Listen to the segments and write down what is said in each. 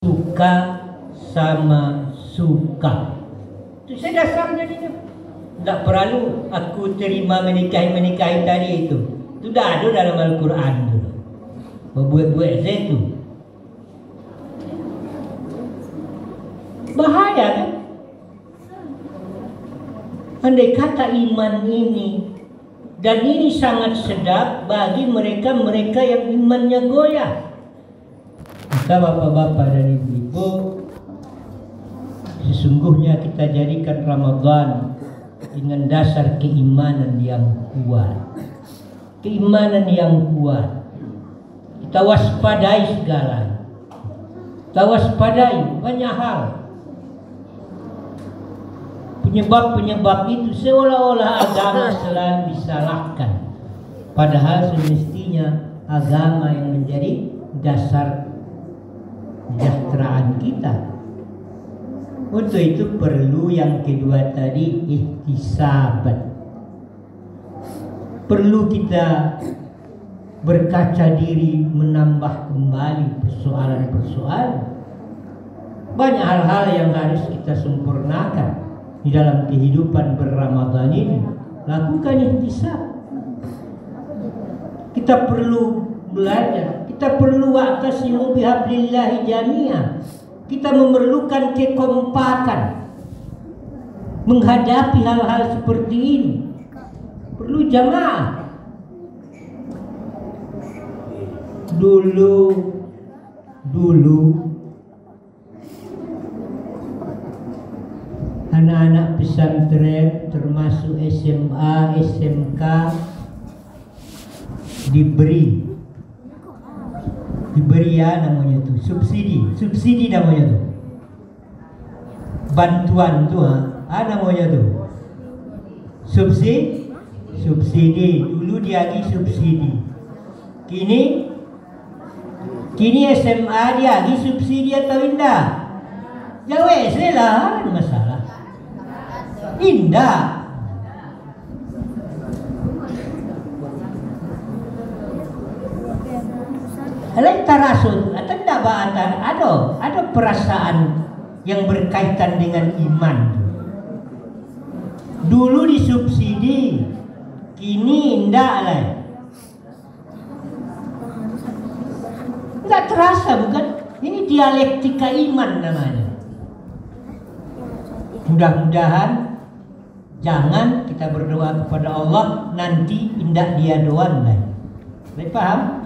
suka sama suka. Itu saya dasarnya itu. Tidak perlu aku terima menikahi tadi itu. Itu dah ada dalam Al-Quran tu. Berbuat-buat saya itu. Bahaya kan? Andai kata iman ini, dan ini sangat sedap bagi mereka-mereka yang imannya goyah. Kita bapak-bapak dan ibu-ibu, sesungguhnya kita jadikan Ramadan dengan dasar keimanan yang kuat. Keimanan yang kuat. Kita waspadai segala. Kita waspadai banyak hal. Penyebab-penyebab itu seolah-olah agama selalu disalahkan. Padahal semestinya agama yang menjadi dasar kesejahteraan kita. Untuk itu perlu yang kedua tadi, ihtisabat. Perlu kita berkaca diri, menambah kembali persoalan-persoalan. Banyak hal-hal yang harus kita sempurnakan di dalam kehidupan berRamadan ini. Lakukan ihtisab. Kita perlu belajar. Kita perlu wa'tasimu bihablillahi jami'ah. Kita memerlukan kekompakan menghadapi hal-hal seperti ini. Perlu jamaah. Dulu anak-anak pesantren termasuk SMA, SMK diberi ya namanya tuh subsidi namanya tuh, bantuan tuh namanya tuh subsidi. Dulu diagi subsidi, kini SMA diagi subsidi atau indah? Jawab saya lah, masalah indah. Lain tarasun atau tidak ada perasaan yang berkaitan dengan iman. Dulu disubsidi, kini indah lah. Tidak terasa bukan? Ini dialektika iman namanya. Mudah-mudahan jangan kita berdoa kepada Allah nanti indah dia doan lah. Paham?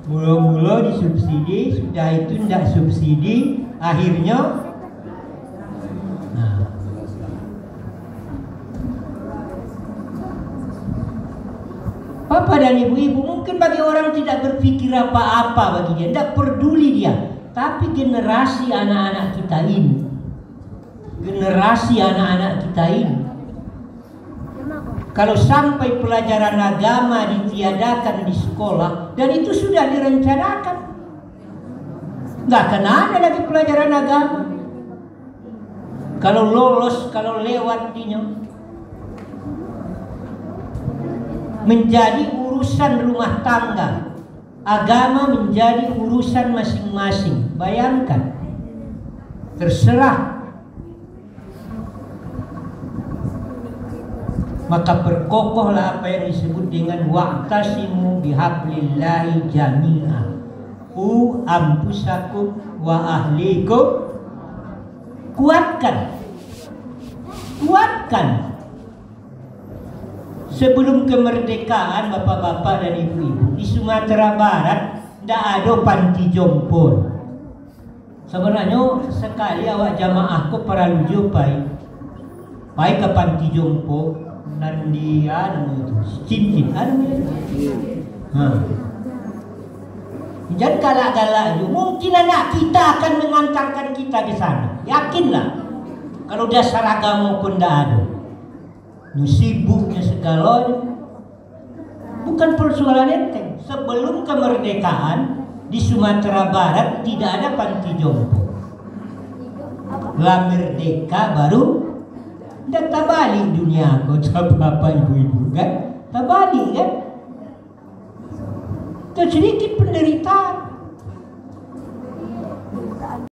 Mula-mula disubsidi, sudah itu tidak subsidi, akhirnya Bapak dan ibu-ibu, mungkin bagi orang tidak berpikir apa-apa bagi dia, tidak peduli dia. Tapi generasi anak-anak kita ini, kalau sampai pelajaran agama ditiadakan di sekolah, dan itu sudah direncanakan, nggak akan ada lagi pelajaran agama. Kalau lolos, kalau lewat dinya, menjadi urusan rumah tangga, agama menjadi urusan masing-masing. Bayangkan, terserah. Maka berkokohlah apa yang disebut dengan wa'tasimu bihablillahi jami'ah. Ampusakum wa ahlikum. Kuatkan. Sebelum kemerdekaan bapak-bapak dan ibu-ibu, di Sumatera Barat tidak ada panti jompo. Sebenarnya sekali awak jamaahku para lujupai ke panti jompo. Nandia namanya itu cincin jangan galak-galak itu. Mungkin anak kita akan mengantarkan kita ke sana, yakinlah. Kalau dasar agama pun tidak ada, sibuknya segalanya. Bukan persoalan enteng. Sebelum kemerdekaan di Sumatera Barat tidak ada panti jompo. Lah merdeka baru dan tabalik dunia kau bapak ibu-ibu kan, tabalik kan. Itu sedikit penderitaan.